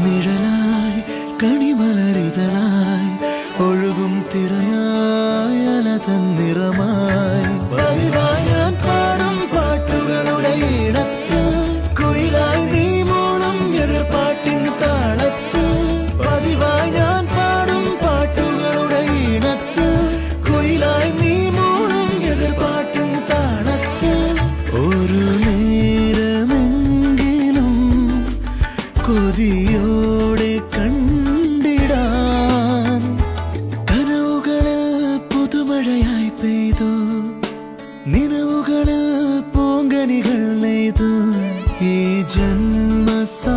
നിഴലായി കണിമലരിതളായി ഒഴുകും തിരനായി അല തന്നിറമായി പതിവായി ഞാൻ പാടും പാട്ടുകളുടെ ഇടത്ത് കുയിലായി നീ മൂളും എതിർപ്പാട്ടിൻ താളത്ത് പതിവായി ഞാൻ പാടും പാട്ടുകളുടെ ഇടത്ത് കുയിലായി നീ മൂളും എതിർപ്പാട്ടിൻ താളത്ത് ഒരു നേരമെങ്കിലും കൊതിയോടെ കണ്ടിടാൻ കനവുകളിൽ പുതുമഴയായി പെയ്തു നിലവുകളിൽ പൂങ്കനികൾ നെയ്തു ഈ ജന്മസാഗരം